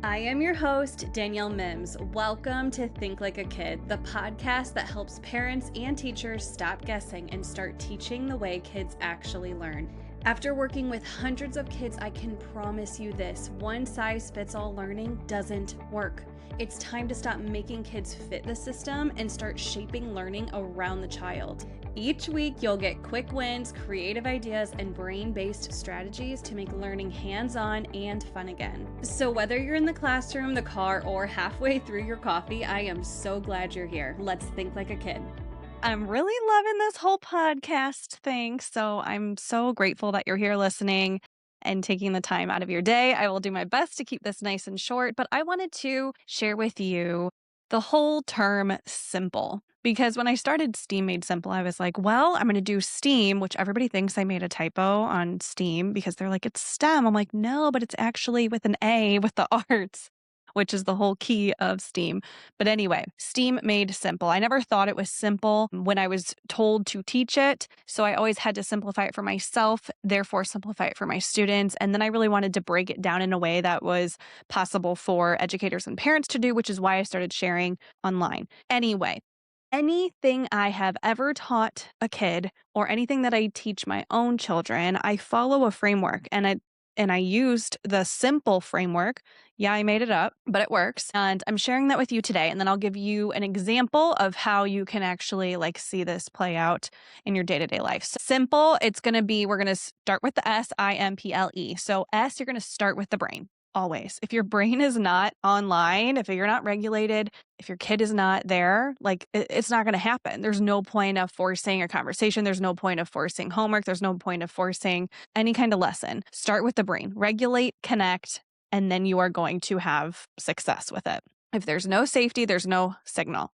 I am your host, Danielle Mims. Welcome to Think Like a Kid, the podcast that helps parents and teachers stop guessing and start teaching the way kids actually learn. After working with hundreds of kids, I can promise you this: one-size-fits-all learning doesn't work. It's time to stop making kids fit the system and start shaping learning around the child. Each week, you'll get quick wins, creative ideas, and brain-based strategies to make learning hands-on and fun again. So whether you're in the classroom, the car, or halfway through your coffee, I am so glad you're here. Let's think like a kid. I'm really loving this whole podcast thing, so I'm so grateful that you're here listening and taking the time out of your day. I will do my best to keep this nice and short, but I wanted to share with you the whole term simple. Because when I started STEAM Made Simple, I was like, well, I'm going to do STEAM, which everybody thinks I made a typo on STEAM because they're like, it's STEM. I'm like, no, but it's actually with an A with the arts, which is the whole key of STEAM. But anyway, STEAM Made Simple. I never thought it was simple when I was told to teach it. So I always had to simplify it for myself, therefore simplify it for my students. And then I really wanted to break it down in a way that was possible for educators and parents to do, which is why I started sharing online. Anyway, anything I have ever taught a kid or anything that I teach my own children, I follow a framework, and I used the simple framework. Yeah, I made it up, but it works. And I'm sharing that with you today. And then I'll give you an example of how you can actually see this play out in your day-to-day life. So simple, it's going to be, we're going to start with the SIMPLE. So S, you're going to start with the brain. Always. If your brain is not online, if you're not regulated, if your kid is not there, it's not going to happen. There's no point of forcing a conversation. There's no point of forcing homework. There's no point of forcing any kind of lesson. Start with the brain, regulate, connect, and then you are going to have success with it. If there's no safety, there's no signal.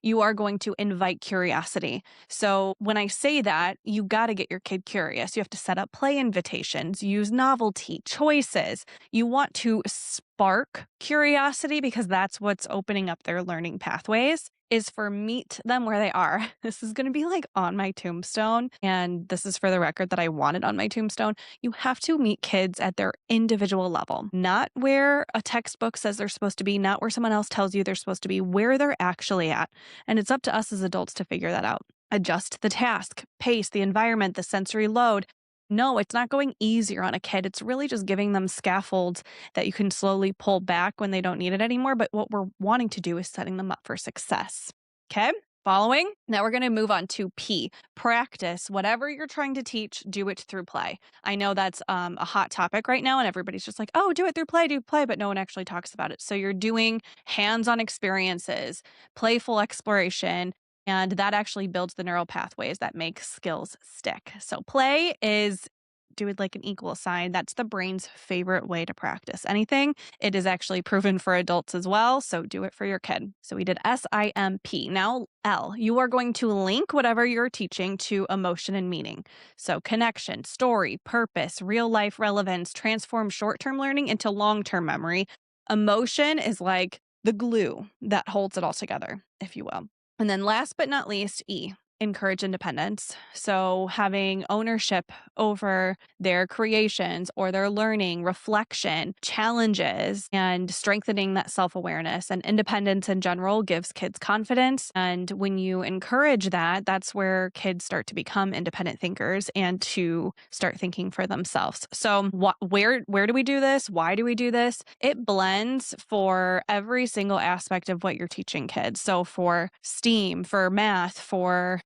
You are going to invite curiosity. So when I say that, you got to get your kid curious. You have to set up play invitations, use novelty, choices. You want to spark curiosity because that's what's opening up their learning pathways, is for meet them where they are. This is going to be on my tombstone. And this is for the record that I want it on my tombstone. You have to meet kids at their individual level, not where a textbook says they're supposed to be, not where someone else tells you they're supposed to be, where they're actually at. And it's up to us as adults to figure that out. Adjust the task, pace, the environment, the sensory load. No, it's not going easier on a kid. It's really just giving them scaffolds that you can slowly pull back when they don't need it anymore. But what we're wanting to do is setting them up for success. Okay? Following? Now we're going to move on to P. Practice. Whatever you're trying to teach, do it through play. I know that's a hot topic right now, and everybody's just like, oh, do it through play, but no one actually talks about it. So you're doing hands-on experiences, playful exploration, and that actually builds the neural pathways that make skills stick. So play is, do it like an equal sign. That's the brain's favorite way to practice anything. It is actually proven for adults as well. So do it for your kid. So we did SIMP. Now L, you are going to link whatever you're teaching to emotion and meaning. So connection, story, purpose, real life relevance, transform short-term learning into long-term memory. Emotion is like the glue that holds it all together, if you will. And then last but not least, E, encourage independence. So having ownership over their creations or their learning, reflection, challenges, and strengthening that self-awareness. And independence in general gives kids confidence. And when you encourage that, that's where kids start to become independent thinkers and to start thinking for themselves. So where do we do this? Why do we do this? It blends for every single aspect of what you're teaching kids. So for STEAM, for math, for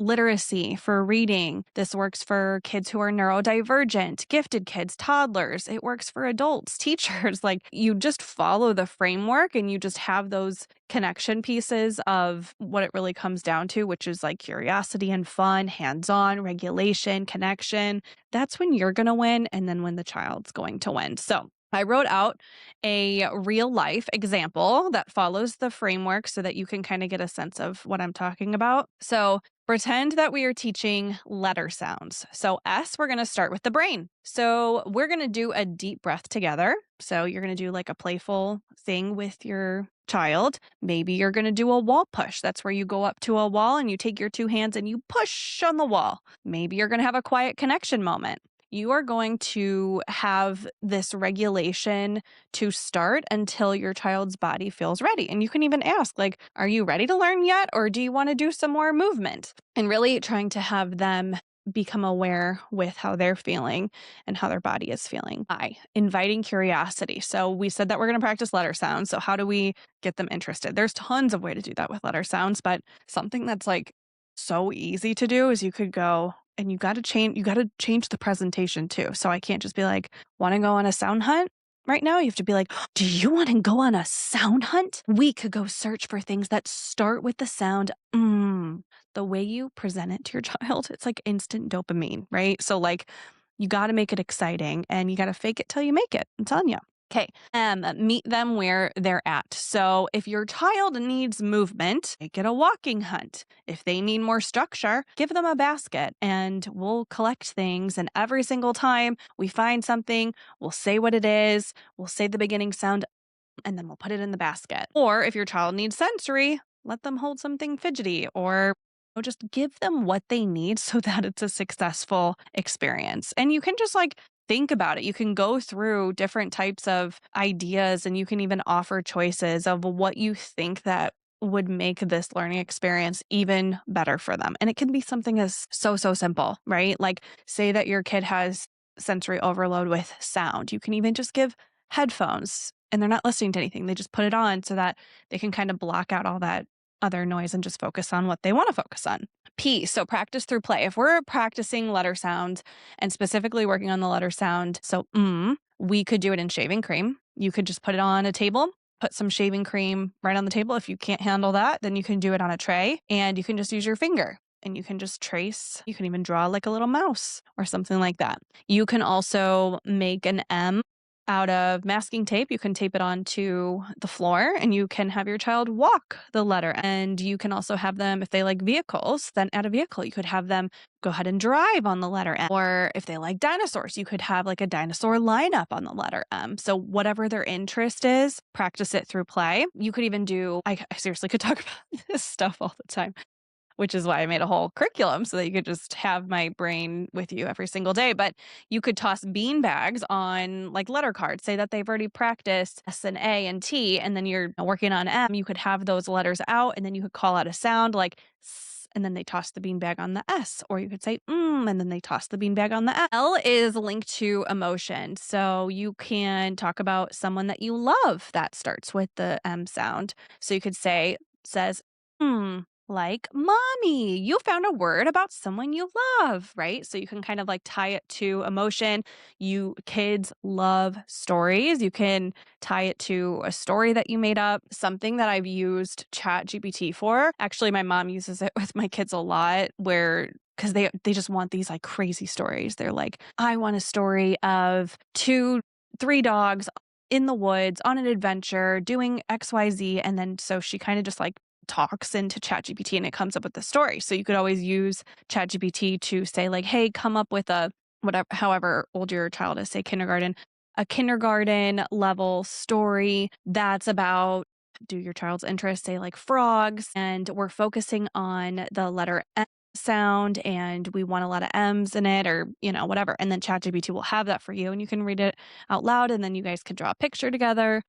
literacy, for reading. This works for kids who are neurodivergent, gifted kids, toddlers. It works for adults, teachers. You just follow the framework and you just have those connection pieces of what it really comes down to, which is curiosity and fun, hands-on, regulation, connection. That's when you're going to win, and then when the child's going to win. So I wrote out a real life example that follows the framework so that you can kind of get a sense of what I'm talking about. So pretend that we are teaching letter sounds. So S, we're going to start with the brain. So we're going to do a deep breath together. So you're going to do a playful thing with your child. Maybe you're going to do a wall push. That's where you go up to a wall and you take your two hands and you push on the wall. Maybe you're going to have a quiet connection moment. you are going to have this regulation to start until your child's body feels ready. And you can even ask, like, are you ready to learn yet? Or do you want to do some more movement? And really trying to have them become aware with how they're feeling and how their body is feeling by inviting curiosity. So we said that we're going to practice letter sounds. So how do we get them interested? There's tons of way to do that with letter sounds, but something that's like so easy to do is you could go and you got to change the presentation too. So I can't just be like, want to go on a sound hunt? Right now, you have to be like, do you want to go on a sound hunt? We could go search for things that start with the sound. The way you present it to your child, it's like instant dopamine, right? So, like, you got to make it exciting and you got to fake it till you make it. I'm telling you. Okay. Meet them where they're at. So if your child needs movement, make it a walking hunt. If they need more structure, give them a basket and we'll collect things. And every single time we find something, we'll say what it is. We'll say the beginning sound and then we'll put it in the basket. Or if your child needs sensory, let them hold something fidgety or just give them what they need so that it's a successful experience. And you can just like think about it. You can go through different types of ideas and you can even offer choices of what you think that would make this learning experience even better for them. And it can be something as so simple, right? Like say that your kid has sensory overload with sound. You can even just give headphones and they're not listening to anything. They just put it on so that they can kind of block out all that other noise and just focus on what they want to focus on. P, so practice through play. If we're practicing letter sound and specifically working on the letter sound, so we could do it in shaving cream. You could just put it on a table, put some shaving cream right on the table. If you can't handle that, then you can do it on a tray and you can just use your finger and you can just trace. You can even draw like a little mouse or something like that. You can also make an M out of masking tape. You can tape it onto the floor and you can have your child walk the letter. And you can also have them, if they like vehicles, then add a vehicle. You could have them go ahead and drive on the letter M. Or if they like dinosaurs, you could have like a dinosaur lineup on the letter M. So whatever their interest is, practice it through play. You could even do, I seriously could talk about this stuff all the time, which is why I made a whole curriculum so that you could just have my brain with you every single day. But you could toss bean bags on like letter cards, say that they've already practiced S and A and T, and then you're working on M. You could have those letters out and then you could call out a sound like S, and then they toss the beanbag on the S, or you could say and then they toss the beanbag on the L. L is linked to emotion. So you can talk about someone that you love that starts with the M sound. So you could say, says, like mommy, you found a word about someone you love, right? So you can kind of like tie it to emotion. You kids love stories. You can tie it to a story that you made up, something that I've used Chat GPT for. Actually, my mom uses it with my kids a lot where because they just want these like crazy stories. They're like, I want a story of three dogs in the woods on an adventure doing XYZ. And then so she kind of just like talks into ChatGPT and it comes up with the story. So you could always use ChatGPT to say like, hey, come up with a whatever, however old your child is, say kindergarten, a kindergarten level story that's about do your child's interest, say like frogs, and we're focusing on the letter M sound and we want a lot of M's in it or, whatever. And then ChatGPT will have that for you and you can read it out loud and then you guys could draw a picture together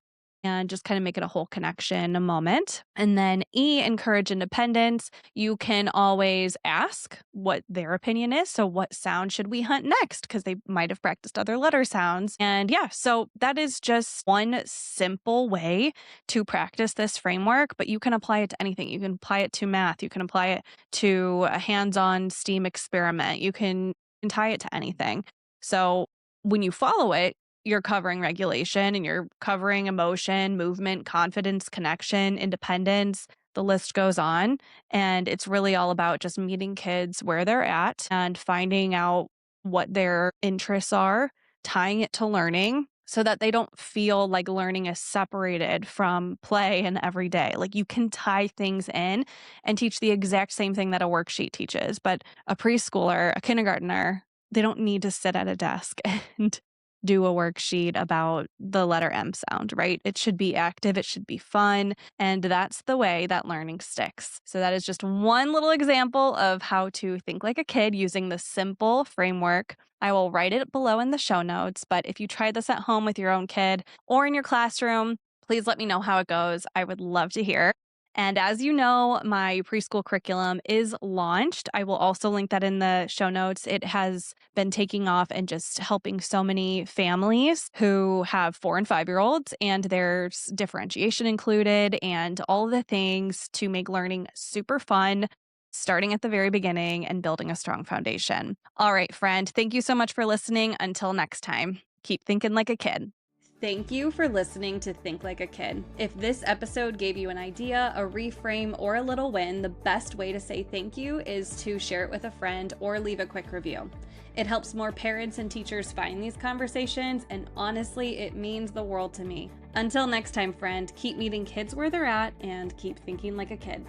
and just kind of make it a whole connection, a moment. And then E, encourage independence. You can always ask what their opinion is. So what sound should we hunt next? Because they might have practiced other letter sounds. And yeah, so that is just one simple way to practice this framework, but you can apply it to anything. You can apply it to math. You can apply it to a hands-on STEAM experiment. You can tie it to anything. So when you follow it, you're covering regulation and you're covering emotion, movement, confidence, connection, independence. The list goes on. And it's really all about just meeting kids where they're at and finding out what their interests are, tying it to learning so that they don't feel like learning is separated from play and everyday. Like you can tie things in and teach the exact same thing that a worksheet teaches, but a preschooler, a kindergartner, they don't need to sit at a desk and do a worksheet about the letter M sound, right? It should be active, it should be fun, and that's the way that learning sticks. So that is just one little example of how to think like a kid using the simple framework. I will write it below in the show notes, but if you try this at home with your own kid or in your classroom, please let me know how it goes. I would love to hear. And as you know, my preschool curriculum is launched. I will also link that in the show notes. It has been taking off and just helping so many families who have 4 and 5-year-olds, and there's differentiation included and all the things to make learning super fun, starting at the very beginning and building a strong foundation. All right, friend, thank you so much for listening. Until next time, keep thinking like a kid. Thank you for listening to Think Like a Kid. If this episode gave you an idea, a reframe, or a little win, the best way to say thank you is to share it with a friend or leave a quick review. It helps more parents and teachers find these conversations, and honestly, it means the world to me. Until next time, friend, keep meeting kids where they're at and keep thinking like a kid.